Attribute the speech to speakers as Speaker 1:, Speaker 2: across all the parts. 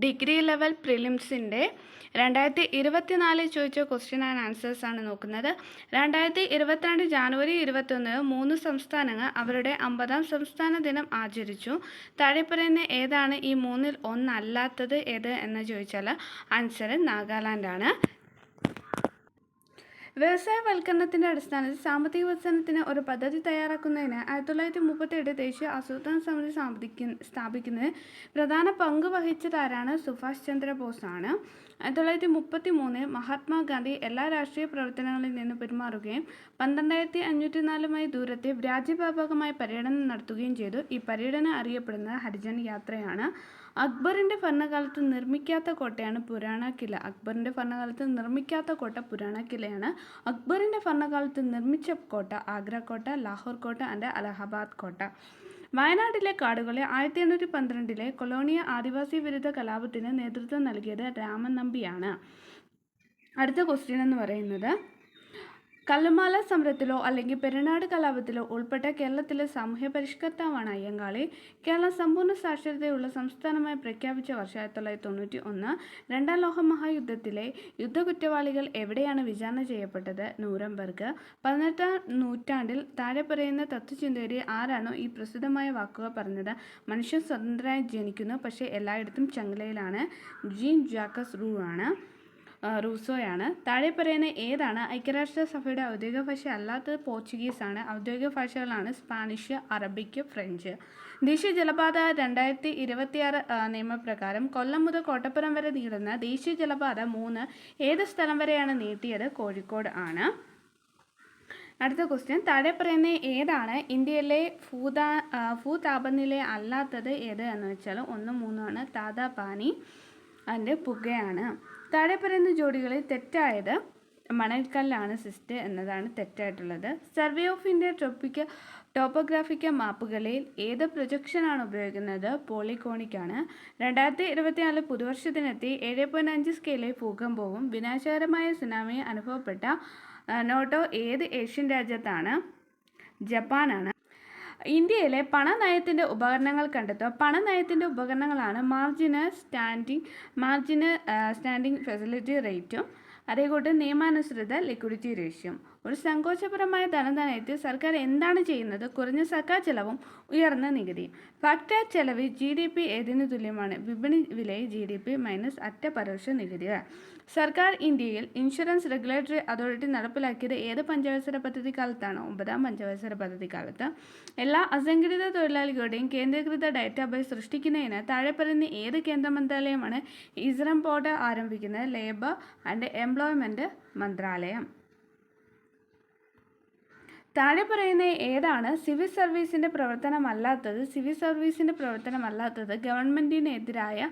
Speaker 1: Degree level പ്രിലിംസിൻ്റെ 2024 ചോദിച്ച question and answers ആണ് നോക്കുന്നത്. 2022 ജാനുവരി 21 3 സംസ്ഥാനങ്ങൾ അവരുടെ 50ാം സംസ്ഥാന ദിനം ആചരിച്ചു. താഴെ പറയുന്ന ഏതാണ് ഈ മൂന്നിൽ ഒന്നല്ലാത്തത് ഏത് എന്ന് ചോദിച്ചാൽ ആൻസർ നാഗാലാൻഡ് ആണ്. വ്യവസായവൽക്കരണത്തിൻ്റെ അടിസ്ഥാനത്തിൽ സാമ്പത്തിക വികസനത്തിന് ഒരു പദ്ധതി തയ്യാറാക്കുന്നതിന് 1937 ദേശീയ ആസൂത്രണ സമിതി സ്ഥാപിക്കുന്നതിന് പ്രധാന പങ്ക് വഹിച്ചതാരാണ്? സുഭാഷ് ചന്ദ്രബോസ് ആണ്. 1933 മഹാത്മാഗാന്ധി എല്ലാ രാഷ്ട്രീയ പ്രവർത്തനങ്ങളിൽ നിന്ന് പിന്മാറുകയും 12,504 മൈൽ ദൂരത്തെ രാജ്യവ്യാപകമായ പര്യടനം നടത്തുകയും ചെയ്തു. ഈ പര്യടനം അറിയപ്പെടുന്നത് ഹരിജൻ യാത്രയാണ്. അക്ബറിൻ്റെ ഭരണകാലത്ത് നിർമ്മിക്കാത്ത കോട്ടയാണ് പുരാണ കില. അക്ബറിൻ്റെ ഭരണകാലത്ത് നിർമ്മിക്കാത്ത കോട്ട പുരാണ കിലയാണ്. അക്ബറിൻ്റെ ഭരണകാലത്ത് നിർമ്മിച്ച കോട്ട ആഗ്ര കോട്ട, ലാഹോർ കോട്ട ആൻഡ് അലഹബാദ് കോട്ട. വയനാട്ടിലെ കാടുകളെ 1812 കൊളോണിയൽ ആദിവാസി വിരുദ്ധ കലാപത്തിന് നേതൃത്വം നൽകിയത് രാമൻ നമ്പിയാണ്. അടുത്ത ക്വസ്റ്റ്യൻ എന്ന് പറയുന്നത്, കല്ലുമാല സമരത്തിലോ അല്ലെങ്കിൽ പെരുന്നാട് കലാപത്തിലോ ഉൾപ്പെട്ട കേരളത്തിലെ സാമൂഹ്യ പരിഷ്കർത്താവാണ് അയ്യങ്കാളി. കേരളം സമ്പൂർണ്ണ സാക്ഷരതയുള്ള സംസ്ഥാനമായി പ്രഖ്യാപിച്ച വർഷം 1991. രണ്ടാം ലോകമഹായുദ്ധത്തിലെ യുദ്ധകുറ്റവാളികൾ എവിടെയാണ് വിചാരണ ചെയ്യപ്പെട്ടത്? നൂറംബർഗ്. 18ാം നൂറ്റാണ്ടിൽ താഴെ പറയുന്ന തത്വചിന്തകരെ ആരാണോ ഈ പ്രസിദ്ധമായ വാക്കുകൾ പറഞ്ഞത്? മനുഷ്യൻ സ്വതന്ത്രനായി ജനിക്കുന്നു, പക്ഷേ എല്ലായിടത്തും ചങ്ങലയിലാണ്. Gene Jacques റൂസോയാണ്. താഴെ പറയുന്ന ഏതാണ് ഐക്യരാഷ്ട്രസഭയുടെ ഔദ്യോഗിക ഭാഷ അല്ലാത്തത്? പോർച്ചുഗീസ് ആണ്. ഔദ്യോഗിക ഭാഷകളാണ് സ്പാനിഷ്, അറബിക്, ഫ്രഞ്ച്. ദേശീയ ജലപാത 2026 നിയമപ്രകാരം കൊല്ലം മുതൽ കോട്ടപ്പുറം വരെ നീളുന്ന ദേശീയ ജലപാത 3 ഏത് സ്ഥലം വരെയാണ് നീട്ടിയത്? കോഴിക്കോട് ആണ്. അടുത്ത ക്വസ്റ്റ്യൻ, താഴെ പറയുന്ന ഏതാണ് ഇന്ത്യയിലെ ഭൂതാപനില അല്ലാത്തത് ഏത് എന്ന് വെച്ചാൽ 1, 3 ആണ്. താതാപാനി അതിൻ്റെ പുകയാണ്. താഴെ പറയുന്ന ജോഡികളിൽ തെറ്റായത് മണൽക്കല്ലാണ് സിസ്റ്റ് എന്നതാണ് തെറ്റായിട്ടുള്ളത്. സർവേ ഓഫ് ഇന്ത്യ ടോപ്പോഗ്രാഫിക്കൽ മാപ്പുകളിൽ ഏത് പ്രൊജക്ഷനാണ് ഉപയോഗിക്കുന്നത്? പോളികോണിക് ആണ്. 2024 പുതുവർഷത്തിനെത്തി 7.5 സ്കെയിലിൽ ഭൂകമ്പവും വിനാശകരമായ സുനാമി അനുഭവപ്പെട്ട നോട്ടോ ഏത് ഏഷ്യൻ രാജ്യത്താണ്? ജപ്പാനാണ്. ഇന്ത്യയിലെ പണനയത്തിൻ്റെ ഉപകരണങ്ങൾ കണ്ടെത്തുക. പണനയത്തിൻ്റെ ഉപകരണങ്ങളാണ് മാർജിനൽ സ്റ്റാൻഡിംഗ് ഫെസിലിറ്റി റേറ്റും അതേകൂട്ട് നിയമാനുസൃത ലിക്വിഡിറ്റി റേഷ്യോയും. ഒരു സങ്കോചപരമായ ധനനയത്തിൽ സർക്കാർ എന്താണ് ചെയ്യുന്നത്? കുറഞ്ഞ സർക്കാർ ചെലവും ഉയർന്ന നികുതിയും. ഫാക്ടർ ചെലവ് GDP ഏതിന് തുല്യമാണ്? വിപണി വിലയിൽ GDP മൈനസ് അറ്റ പരോക്ഷ നികുതികൾ. സർക്കാർ ഇന്ത്യയിൽ ഇൻഷുറൻസ് റെഗുലേറ്ററി അതോറിറ്റി നടപ്പിലാക്കിയത് ഏത് പഞ്ചവത്സര പദ്ധതി കാലത്താണ്? 9ാം പഞ്ചവത്സര പദ്ധതി കാലത്ത്. എല്ലാ അസംഘടിത തൊഴിലാളികളുടെയും കേന്ദ്രീകൃത ഡാറ്റാബേസ് സൃഷ്ടിക്കുന്നതിന് താഴെ പറയുന്ന ഏത് കേന്ദ്ര മന്ത്രാലയമാണ് ഇസ്രം പോർട്ടൽ ആരംഭിക്കുന്നത്? ലേബർ ആൻഡ് എംപ്ലോയ്മെൻറ്റ് മന്ത്രാലയം. താഴെ പറയുന്ന ഏതാണ് സിവിൽ സർവീസിൻ്റെ പ്രവർത്തനമല്ലാത്തത്? സിവിൽ സർവീസിൻ്റെ പ്രവർത്തനമല്ലാത്തത് ഗവൺമെൻറ്റിനെതിരായ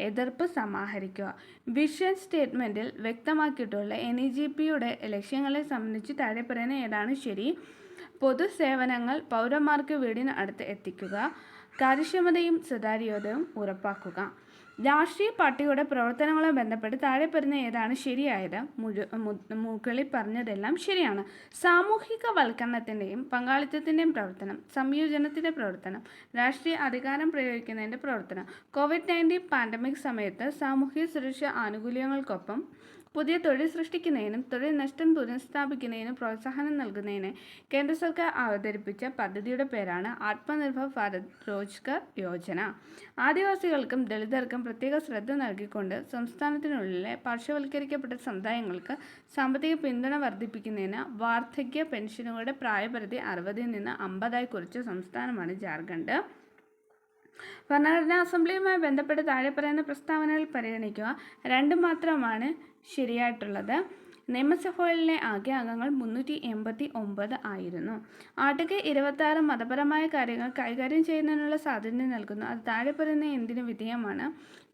Speaker 1: എതിർപ്പ് സമാഹരിക്കുക. വിഷൻ സ്റ്റേറ്റ്മെൻറ്റിൽ വ്യക്തമാക്കിയിട്ടുള്ള NEGPയുടെ ലക്ഷ്യങ്ങളെ സംബന്ധിച്ച് താഴെ പറയുന്ന ഏതാണ് ശരി? പൊതുസേവനങ്ങൾ പൗരന്മാർക്ക് വീടിന് അടുത്ത് എത്തിക്കുക, കാര്യക്ഷമതയും സുതാര്യതയും ഉറപ്പാക്കുക. രാഷ്ട്രീയ പാർട്ടിയുടെ പ്രവർത്തനങ്ങളുമായി ബന്ധപ്പെട്ട് താഴെ പറയുന്ന ഏതാണ് ശരിയായത്? മുകളിൽ പറഞ്ഞതെല്ലാം ശരിയാണ്. സാമൂഹിക വൽക്കരണത്തിൻ്റെയും പങ്കാളിത്തത്തിൻ്റെയും പ്രവർത്തനം, സംയോജനത്തിൻ്റെ പ്രവർത്തനം, രാഷ്ട്രീയ അധികാരം പ്രയോഗിക്കുന്നതിൻ്റെ പ്രവർത്തനം. COVID-19 പാൻഡമിക് സമയത്ത് സാമൂഹിക സുരക്ഷാ ആനുകൂല്യങ്ങൾക്കൊപ്പം പുതിയ തൊഴിൽ സൃഷ്ടിക്കുന്നതിനും തൊഴിൽ നഷ്ടം പുനഃസ്ഥാപിക്കുന്നതിനും പ്രോത്സാഹനം നൽകുന്നതിന് കേന്ദ്ര സർക്കാർ അവതരിപ്പിച്ച പദ്ധതിയുടെ പേരാണ് ആത്മനിർഭർ ഭാരത് റോജ്ഗാർ യോജന. ആദിവാസികൾക്കും ദളിതർക്കും പ്രത്യേക ശ്രദ്ധ നൽകിക്കൊണ്ട് സംസ്ഥാനത്തിനുള്ളിലെ പാർശ്വവൽക്കരിക്കപ്പെട്ട സമുദായങ്ങൾക്ക് സാമ്പത്തിക പിന്തുണ വർദ്ധിപ്പിക്കുന്നതിന് വാർദ്ധക്യ പെൻഷനുകളുടെ പ്രായപരിധി 60 നിന്ന് 50 കുറച്ച സംസ്ഥാനമാണ് ജാർഖണ്ഡ്. ഭരണഘടനാ അസംബ്ലിയുമായി ബന്ധപ്പെട്ട് താഴെ പറയുന്ന പ്രസ്താവനകൾ പരിഗണിക്കുക. 2 മാത്രമാണ് ശരിയായിട്ടുള്ളത്. നിയമസഭയിലെ ആകെ അംഗങ്ങൾ 389 ആയിരുന്നു. ആർട്ടിക്കിൾ 26 മതപരമായ കാര്യങ്ങൾ കൈകാര്യം ചെയ്യുന്നതിനുള്ള സ്വാതന്ത്ര്യം നൽകുന്നു. അത് താഴെ പറയുന്ന എന്തിനു വിധേയമാണ്?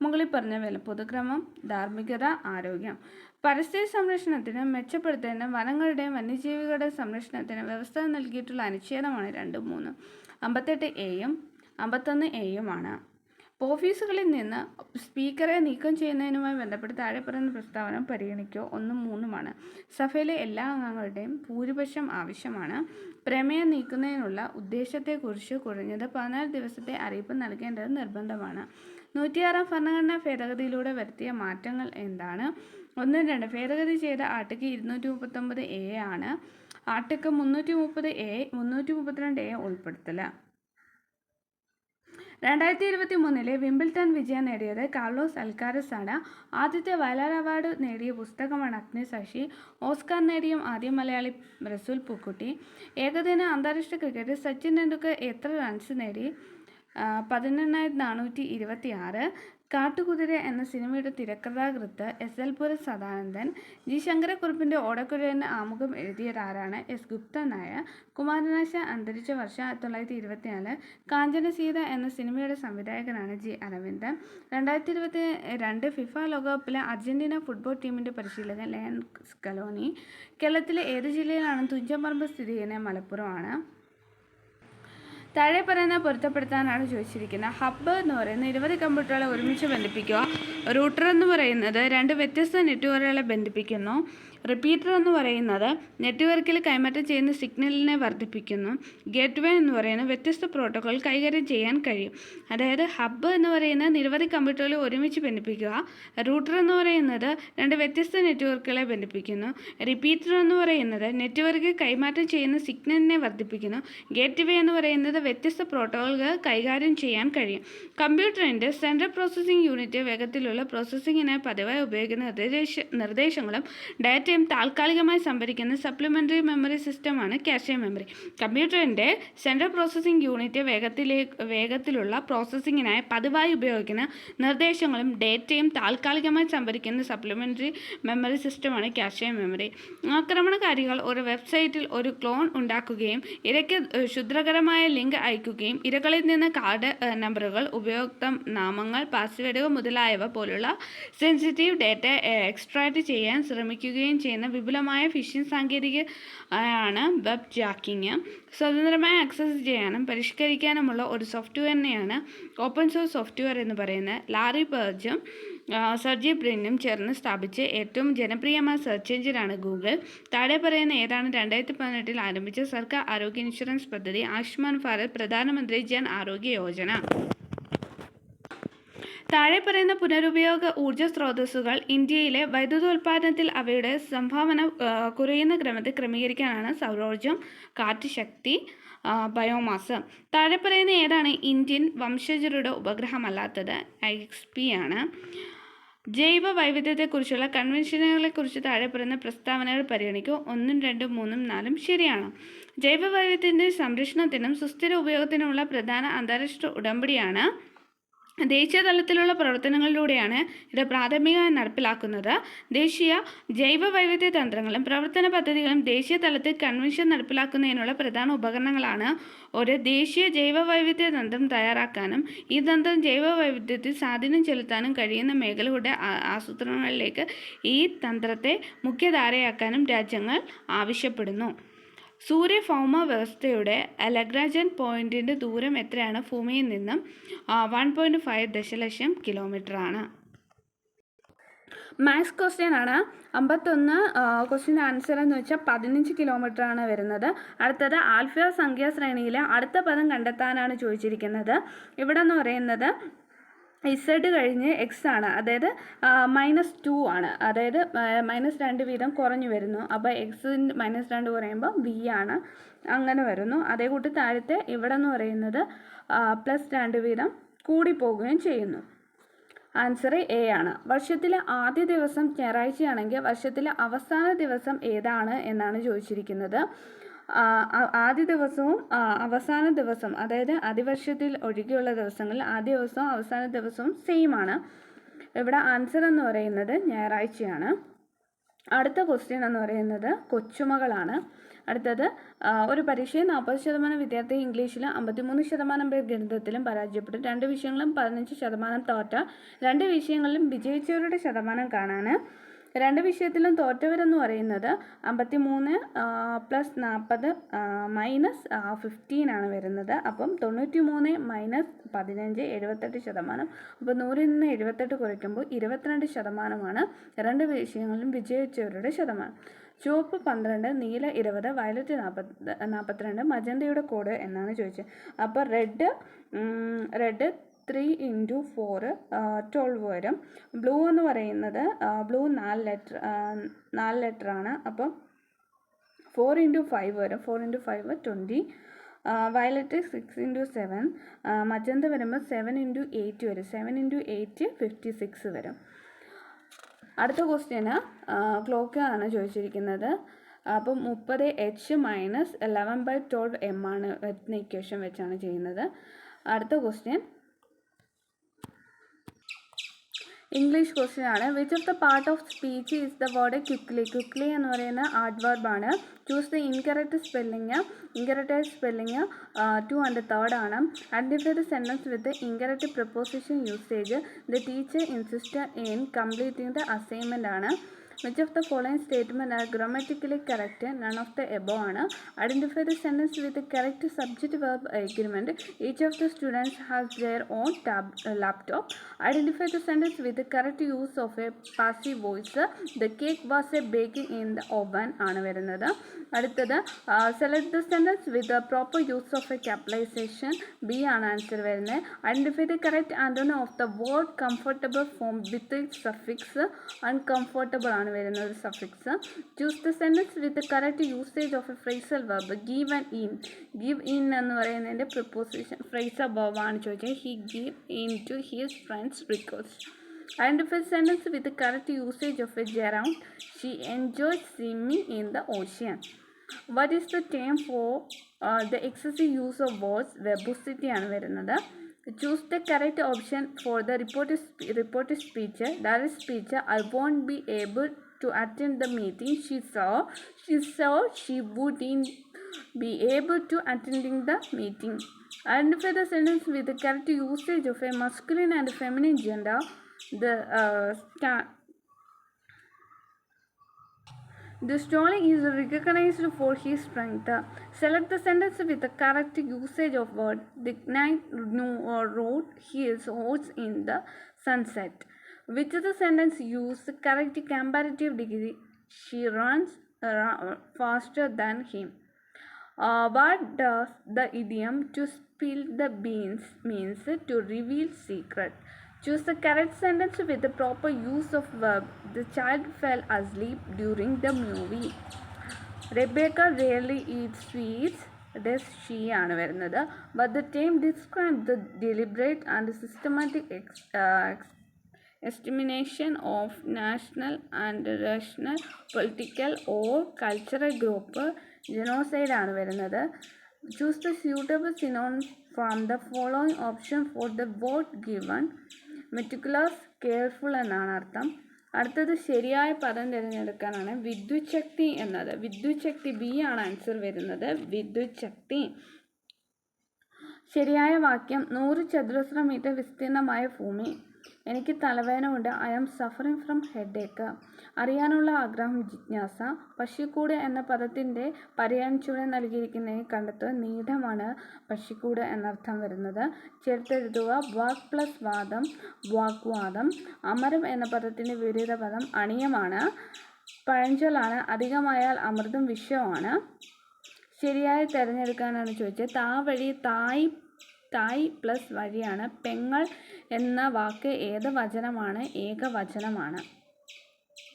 Speaker 1: മുകളിൽ പറഞ്ഞ പൊതുക്രമം, ധാർമ്മികത, ആരോഗ്യം. പരിസ്ഥിതി സംരക്ഷണത്തിന് മെച്ചപ്പെടുത്തുന്നതിന് വനങ്ങളുടെയും വന്യജീവികളുടെയും സംരക്ഷണത്തിന് വ്യവസ്ഥ നൽകിയിട്ടുള്ള അനുച്ഛേദമാണ് 2, 3. 58A-യും 51A-യുമാണ്. ഓഫീസുകളിൽ നിന്ന് സ്പീക്കറെ നീക്കം ചെയ്യുന്നതിനുമായി ബന്ധപ്പെട്ട് താഴെ പറയുന്ന പ്രസ്താവന പരിഗണിക്കുക. 1, 3 സഭയിലെ എല്ലാ അംഗങ്ങളുടെയും ഭൂരിപക്ഷം ആവശ്യമാണ്. പ്രമേയം നീക്കുന്നതിനുള്ള ഉദ്ദേശത്തെക്കുറിച്ച് കുറഞ്ഞത് 14 ദിവസത്തെ അറിയിപ്പ് നൽകേണ്ടത് നിർബന്ധമാണ്. 106 ഭരണഘടനാ ഭേദഗതിയിലൂടെ വരുത്തിയ മാറ്റങ്ങൾ എന്താണ്? 1, 2 ഭേദഗതി ചെയ്ത ആർട്ടിക്കിൾ 239A ആണ്. ആർട്ടിക്കിൾ 330A 332A ഉൾപ്പെടുത്തൽ. 2023 വിംബിൾട്ടൺ വിജയം നേടിയത് കാർലോസ് അൽക്കാരസ് ആണ്. ആദ്യത്തെ വയലാർ അവാർഡ് നേടിയ പുസ്തകമാണ് അഗ്നിസാക്ഷി. ഓസ്കാർ നേടിയ ആദ്യ മലയാളി റസൂൽ പൂക്കുട്ടി. ഏകദിന അന്താരാഷ്ട്ര ക്രിക്കറ്റിൽ സച്ചിൻ ടെണ്ടുൽക്കർ എത്ര റൺസ് നേടി? 18,426. കാട്ടുകുതിര എന്ന സിനിമയുടെ തിരക്കഥാകൃത്ത് SL പുരം സദാനന്ദൻ. ജി ശങ്കരക്കുറുപ്പിൻ്റെ ഓടക്കുഴലിന് ആമുഖം എഴുതിയതാരാണ്? S ഗുപ്ത നായർ. കുമാരനാശാൻ അന്തരിച്ച വർഷം 1924. കാഞ്ചനസീത എന്ന സിനിമയുടെ സംവിധായകനാണ് G അരവിന്ദൻ. 2022 ഫിഫ ലോകകപ്പിലെ അർജന്റീന ഫുട്ബോൾ ടീമിൻ്റെ പരിശീലകൻ ലയൺ സ്കലോനി. കേരളത്തിലെ ഏത് ജില്ലയിലാണ് തുഞ്ചൻപറമ്പ് സ്ഥിതി ചെയ്യുന്നത്? മലപ്പുറമാണ്. താഴെ പറയുന്ന പൊരുത്തപ്പെടുത്താനാണ് ചോദിച്ചിരിക്കുന്നത്. ഹബ്ബ് എന്ന് പറയുന്നത് നിരവധി കമ്പ്യൂട്ടറുകളെ ഒരുമിച്ച് ബന്ധിപ്പിക്കുക. റൂട്ടർ എന്ന് പറയുന്നത് 2 വ്യത്യസ്ത നെറ്റ്വർക്കുകളെ ബന്ധിപ്പിക്കുന്നു. റിപ്പീറ്റർ എന്ന് പറയുന്നത് നെറ്റ്വർക്കിൽ കൈമാറ്റം ചെയ്യുന്ന സിഗ്നലിനെ വർദ്ധിപ്പിക്കുന്നു. ഗേറ്റ് വേ എന്ന് പറയുന്നത് വ്യത്യസ്ത പ്രോട്ടോക്കോൾ കൈകാര്യം ചെയ്യാൻ കഴിയും. അതായത് ഹബ്ബ് എന്ന് പറയുന്നത് നിരവധി കമ്പ്യൂട്ടറുകളെ ഒരുമിച്ച് ബന്ധിപ്പിക്കുക. റൂട്ടർ എന്ന് പറയുന്നത് 2 വ്യത്യസ്ത നെറ്റ്വർക്കുകളെ ബന്ധിപ്പിക്കുന്നു. റിപ്പീറ്റർ എന്ന് പറയുന്നത് നെറ്റ്വർക്കിൽ കൈമാറ്റം ചെയ്യുന്ന സിഗ്നലിനെ വർദ്ധിപ്പിക്കുന്നു. ഗേറ്റ് വേ എന്ന് പറയുന്നത് വ്യത്യസ്ത പ്രോട്ടോക്കോളുകൾ കൈകാര്യം ചെയ്യാൻ കഴിയും. കമ്പ്യൂട്ടറിൻ്റെ സെൻട്രൽ പ്രോസസ്സിംഗ് യൂണിറ്റ് വേഗത്തിലുള്ള പ്രോസസ്സിങ്ങിനായി പതിവായി ഉപയോഗിക്കുന്ന നിർദ്ദേശങ്ങളും ഡാറ്റയും താൽക്കാലികമായി സംഭരിക്കുന്ന സപ്ലിമെൻ്ററി മെമ്മറി സിസ്റ്റമാണ് ക്യാഷെ മെമ്മറി. കമ്പ്യൂട്ടറിൻ്റെ സെൻട്രൽ പ്രോസസ്സിംഗ് യൂണിറ്റ് വേഗത്തിലുള്ള പ്രോസസ്സിങ്ങിനായി പതിവായി ഉപയോഗിക്കുന്ന നിർദ്ദേശങ്ങളും ഡേറ്റയും താൽക്കാലികമായി സംഭരിക്കുന്ന സപ്ലിമെൻ്ററി മെമ്മറി സിസ്റ്റമാണ് ക്യാഷെ മെമ്മറി. ആക്രമണകാരികൾ ഒരു വെബ്സൈറ്റിൽ ഒരു ക്ലോൺ ഉണ്ടാക്കുകയും ഇരയ്ക്ക് ക്ഷുദ്രകരമായ ലിങ്ക് അയക്കുകയും ഇരകളിൽ നിന്ന് കാർഡ് നമ്പറുകൾ, ഉപയോക്തൃ നാമങ്ങൾ, പാസ്വേഡുകൾ മുതലായവ പോലുള്ള സെൻസിറ്റീവ് ഡാറ്റ എക്സ്ട്രാക്റ്റ് ചെയ്യാൻ ശ്രമിക്കുകയും ചെയ്യുന്ന വിപുലമായ ഫിഷിംഗ് സാങ്കേതികതയാണ് വെബ് ജാക്കിങ്. സ്വതന്ത്രമായി ആക്സസ് ചെയ്യാനും പരിഷ്കരിക്കാനുമുള്ള ഒരു സോഫ്റ്റ്വെയറിനെയാണ് ഓപ്പൺ സോഴ്സ് സോഫ്റ്റ്വെയർ എന്ന് പറയുന്നത്. ലാറി പേജും സർജി ബ്രിനും ചേർന്ന് സ്ഥാപിച്ച ഏറ്റവും ജനപ്രിയമായ സെർച്ച് എഞ്ചിനാണ് ഗൂഗിൾ. താഴെ പറയുന്ന ഏതാണ് 2018 ആരംഭിച്ച സർക്കാർ ആരോഗ്യ ഇൻഷുറൻസ് പദ്ധതി? ആയുഷ്മാൻ ഭാരത്, പ്രധാനമന്ത്രി ജൻ ആരോഗ്യ യോജന. താഴെ പറയുന്ന പുനരുപയോഗ ഊർജ്ജ സ്രോതസ്സുകൾ ഇന്ത്യയിലെ വൈദ്യുതോൽപാദനത്തിൽ അവയുടെ സംഭാവന കുറയുന്ന ക്രമത്തിൽ ക്രമീകരിക്കാനാണ് സൗരോർജ്ജം, കാറ്റ് ശക്തി, ബയോമാസ്. താഴെ പറയുന്ന ഏതാണ് ഇന്ത്യൻ വംശജരുടെ ഉപഗ്രഹമല്ലാത്തത്? XP ആണ്. ജൈവ വൈവിധ്യത്തെക്കുറിച്ചുള്ള കൺവെൻഷനുകളെക്കുറിച്ച് താഴെ പറയുന്ന പ്രസ്താവനകൾ പരിഗണിക്കുക. 1, 2, 3, 4 ശരിയാണ്. ജൈവ വൈവിധ്യത്തിൻ്റെ സംരക്ഷണത്തിനും സുസ്ഥിര ഉപയോഗത്തിനുമുള്ള പ്രധാന അന്താരാഷ്ട്ര ഉടമ്പടിയാണ്. ദേശീയ തലത്തിലുള്ള പ്രവർത്തനങ്ങളിലൂടെയാണ് ഇത് പ്രാഥമികമായി നടപ്പിലാക്കുന്നത്. ദേശീയ ജൈവ വൈവിധ്യ തന്ത്രങ്ങളും പ്രവർത്തന പദ്ധതികളും ദേശീയ തലത്തിൽ കൺവെൻഷൻ നടപ്പിലാക്കുന്നതിനുള്ള പ്രധാന ഉപകരണങ്ങളാണ്. ഒരു ദേശീയ ജൈവ വൈവിധ്യ തന്ത്രം തയ്യാറാക്കാനും ഈ തന്ത്രം ജൈവ വൈവിധ്യത്തിൽ സ്വാധീനം ചെലുത്താനും കഴിയുന്ന മേഖലകളുടെ ആസൂത്രണങ്ങളിലേക്ക് ഈ തന്ത്രത്തെ മുഖ്യധാരയാക്കാനും രാജ്യങ്ങൾ ആവശ്യപ്പെടുന്നു. സൂര്യഭൗമ വ്യവസ്ഥയുടെ ലഗ്രാഞ്ചൻ പോയിന്റിൻ്റെ ദൂരം എത്രയാണ്? ഭൂമിയിൽ നിന്നും 1.5 ദശലക്ഷം കിലോമീറ്ററാണ്. മാത്സ് ക്വസ്റ്റ്യൻ ആണ്. 51 ക്വസ്റ്റ്യൻ്റെ ആൻസർ എന്ന് വെച്ചാൽ 15 കിലോമീറ്ററാണ് വരുന്നത്. അടുത്തത് ആൽഫ സംഖ്യാശ്രേണിയിലെ അടുത്ത പദം കണ്ടെത്താനാണ് ചോദിച്ചിരിക്കുന്നത്. ഇവിടെ എന്ന് പറയുന്നത് Z കഴിഞ്ഞ് X ആണ്, അതായത് -2 ആണ്, അതായത് -2 വീതം കുറഞ്ഞു വരുന്നു. അപ്പോൾ X-ൻ്റെ -2 കുറയുമ്പോൾ V ആണ്, അങ്ങനെ വരുന്നു. അതേ കൂട്ടി താഴത്തെ ഇവിടെ എന്ന് പറയുന്നത് +2 വീതം കൂടിപ്പോകുകയും ചെയ്യുന്നു. ആൻസർ A ആണ്. വർഷത്തിലെ ആദ്യ ദിവസം ഞായറാഴ്ചയാണെങ്കിൽ വർഷത്തിലെ അവസാന ദിവസം ഏതാണ് എന്നാണ് ചോദിച്ചിരിക്കുന്നത്. ആദ്യ ദിവസവും അവസാന ദിവസം, അതായത് അതിവർഷത്തിൽ ഒഴികെയുള്ള ദിവസങ്ങളിൽ ആദ്യ ദിവസവും അവസാന ദിവസവും സെയിം ആണ്. ഇവിടെ ആൻസർ എന്ന് പറയുന്നത് ഞായറാഴ്ചയാണ്. അടുത്ത ക്വസ്റ്റ്യൻ എന്ന് പറയുന്നത് കൊച്ചുമകളാണ്. അടുത്തത് ഒരു പരീക്ഷയിൽ 40% വിദ്യാർത്ഥി ഇംഗ്ലീഷിലും 53% പേർ ഗണിതത്തിലും പരാജയപ്പെട്ടു. 2 വിഷയങ്ങളും 15% തോറ്റ, 2 വിഷയങ്ങളിലും വിജയിച്ചവരുടെ ശതമാനം കാണാൻ. 2 വിഷയത്തിലും തോറ്റവരെന്ന് പറയുന്നത് 53 + 40 - 15 ആണ് വരുന്നത്. അപ്പം 93 - 15 78%. അപ്പോൾ 100-ൽ നിന്ന് 78 കുറയ്ക്കുമ്പോൾ 22% 2 വിഷയങ്ങളിലും വിജയിച്ചവരുടെ ശതമാനം. ചുവപ്പ് 12, നീല 20, വയലറ്റ് 42, മജന്തയുടെ കോഡ് എന്നാണ് ചോദിച്ചത്. അപ്പോൾ റെഡ് 3 × 4 12 വരും. ബ്ലൂ എന്ന് പറയുന്നത് ബ്ലൂ 4 ലെറ്റർ ആണ്. അപ്പം 4 × 5 വരും. 4 × 5 20. വയലറ്റ് 6 × 7. മജന്ത വരുമ്പോൾ 7 × 8 വരും. 7 × 8 56 വരും. അടുത്ത ക്വസ്റ്റ്യന് ക്ലോക്ക് ആണ് ചോദിച്ചിരിക്കുന്നത്. അപ്പം 30H - 11/12M ആണ് എന്ന ഇക്വേഷൻ വെച്ചാണ് ചെയ്യുന്നത്. അടുത്ത ക്വസ്റ്റ്യൻ ഇംഗ്ലീഷ് ക്വസ്റ്റ്യൻ ആണ്. Which of the part of speech is the word quickly? Quickly എന്ന് പറയുന്ന ആഡ്വർബ് ആണ്. Choose the incorrect spelling. Incorrect spelling 2 and 3 ആണ്. Identify the sentence with incorrect preposition usage. The teacher insisted in completing the assignment ആണ്. Which of the following statement are grammatically correct? None of the above ആണ്. Identify the sentence with the correct subject-verb agreement. Each of the students has their own laptop. Identify the sentence with the correct use of a passive voice. The cake was a baking in the oven ആണ് വരുന്നത്. അടുത്തത് select the sentence with the proper use of a capitalization. B ആണ് answer വരുന്നത്. Identify the correct antonym of the word comfortable formed with its suffix. Uncomfortable ആണ് വരുന്നത് suffix. Choose the sentence with correct usage of a phrasal verb. Give and in. Give in എന്ന് പറയുന്നതിൻ്റെ preposition phrasal വെർബാണ് ചോദിച്ചത്. He give in to his friends request. Identify sentence with the correct usage of a gerund. She enjoys swimming in the ocean. What is the term for the excessive use of words? Verbosity ആണ് വരുന്നത്. Choose the correct option for the reported speech. Direct speech. I won't be able to attend the meeting. She saw she wouldn't be able to attending the meeting. Identify the sentence with the correct usage of a masculine and feminine gender. The Sterling is recognized for his strength. Select the sentence with the correct usage of word. The knight rode his horse in the sunset. Which of the sentence use the correct comparative degree? She runs faster than him. What does the idiom to spill the beans means? To reveal secret. Choose the correct sentence with the proper use of verb. The child fell asleep during the movie. Rebecca rarely eats sweets. Does she ആണ് വരുന്നത്. But the term describes the deliberate and systematic extermination of national and rational political or cultural group. Genocide ആണ് വരുന്നത്. Choose the suitable synonym from the following option for the word given. Meticulous, careful എന്നാണ് അർത്ഥം. അടുത്തത് ശരിയായ പദം തിരഞ്ഞെടുക്കാനാണ്. വിദ്യുത് ശക്തി എന്നത്. വിദ്യുത് ശക്തി B ആണ് answer വരുന്നത്. വിദ്യുത് ശക്തി. ശരിയായ വാക്യം 100 ചതുരശ്ര മീറ്റർ വിസ്തീർണമായ ഭൂമി. എനിക്ക് തലവേദന ഉണ്ട്. I am suffering from headache. അറിയാനുള്ള ആഗ്രഹം ജിജ്ഞാസ. പശിക്കൂട് എന്ന പദത്തിൻ്റെ പര്യായം ചുവടെ നൽകിയിരിക്കുന്നതിൽ കണ്ടെത്തുക. നീഡമാണ് പശിക്കൂട് എന്നർത്ഥം വരുന്നത്. ചേർത്തെഴുതുക. വാക് പ്ലസ് വാദം വാഗ്വാദം. അമരം എന്ന പദത്തിൻ്റെ വിപരീത പദം അണിയമാണ്. പഴഞ്ചൊല്ലാണ്. അധികമായാൽ അമൃതും വിഷമാണ്. ശരിയായി തിരഞ്ഞെടുക്കാനാണ് ചോദിച്ചത്. താവഴി തായ് പ്ലസ് വഴിയാണ്. പെങ്ങൾ എന്ന വാക്ക് ഏത് വചനമാണ്? ഏകവചനമാണ്.